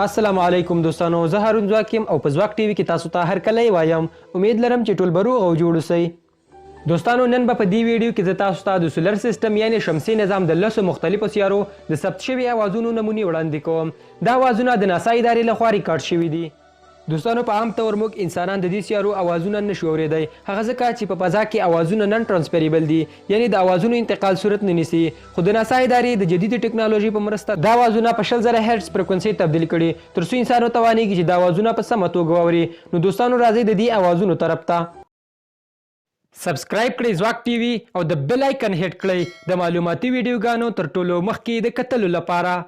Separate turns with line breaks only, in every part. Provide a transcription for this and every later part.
السلام علیکم دوستانو، زه هارون ځواک یم او په ځواک ټي وي کې تاسو ته هرکلی وایم. امید لرم چې ټول به روغ او جوړ اوسئ. دوستانو، نن به په دې ویډیو کې زه تاسو ته د سولر سیسټم یعنې شمسي نظام د 10 مختلفو سیارو د ثبت شوي اوازونو نمونې وړاندې کوم. دا اوازونه د ناسا ادارې لخوا ریکارډ شوي دي. دوستانو، په عام طور موږ انسانان د دې سیارو اوازونه نشو اورېدی، هغه ځکه چې په فضا کې اوازونه نن ټرانسفریبل دي، یعنې د اوازونو انتقال صورت نه نیسي. خو د ناسا ادارې د جدید ټکنالوژي په مرسته دا اوازونه په 100,000 هرټز فریکونسي تبدیل کړي تر څو انسان وتوانیږي چې دا اوازونه په سمه توګه واوري. نو دوستانو، راځئ د دې اوازونو طرف ته. سبسکرایب کړئ ځواک ټي وي او د بیل آیکن هټ کړئ د معلوماتي ویډیوګانو تر ټولو مخکې د کتلو لپاره.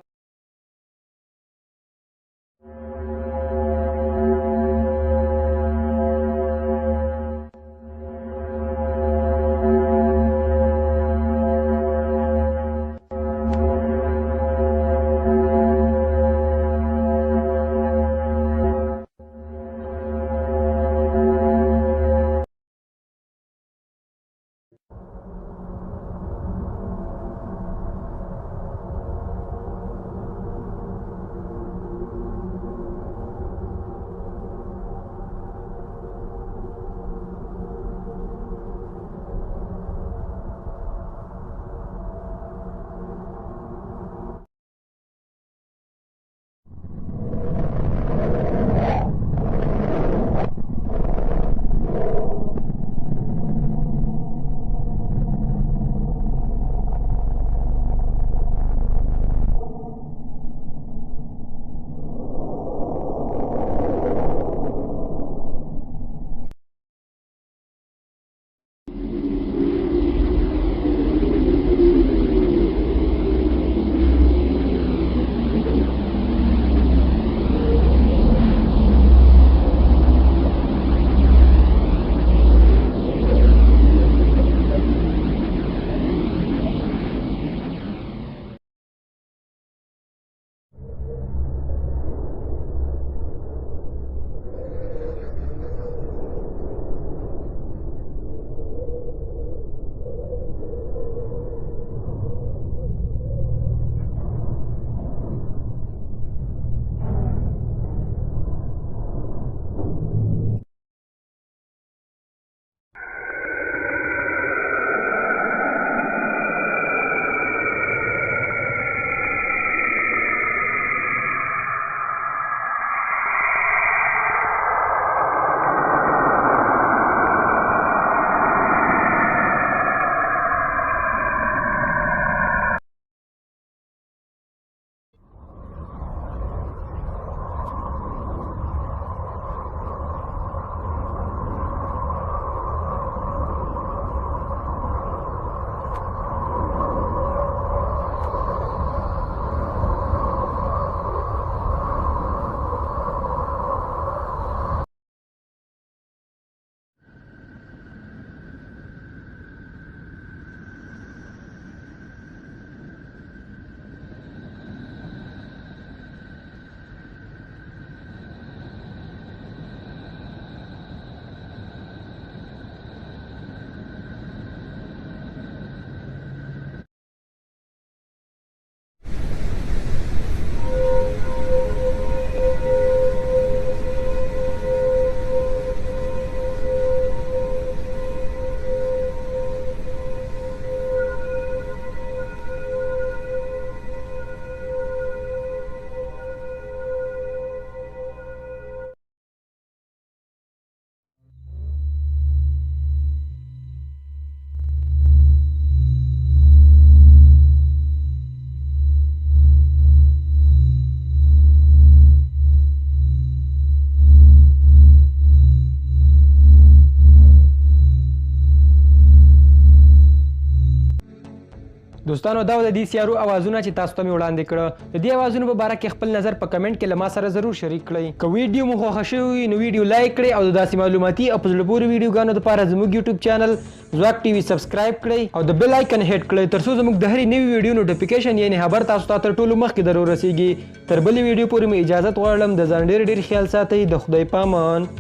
دوستانو، دا د دې سیارو اوازونه چې تاسو ته مې وړاندې کړه. د دې اوازونو په باره کې خپل نظر په کمنټ کې له ما سره ضرور شریک کړئ. که ویډیو مو خوښه شوی نو ویډیو لایک کړئ او د داسې معلوماتي او په زړه پورې ویډیوګانو لپاره زموږ یوټیوب چینل ځواک ټي وي سبسکرایب کړئ او د بیل آیکن هټ کړئ تر څو زموږ د هرې نوې ویډیو نوټیفیکیشن یعنې خبر تاسو ته تر ټولو مخکې در ورسیږي. تر بلې ویډیو پورې مې اجازت غواړم. د ځان ډېر خیال ساتئ. د خدای پامان.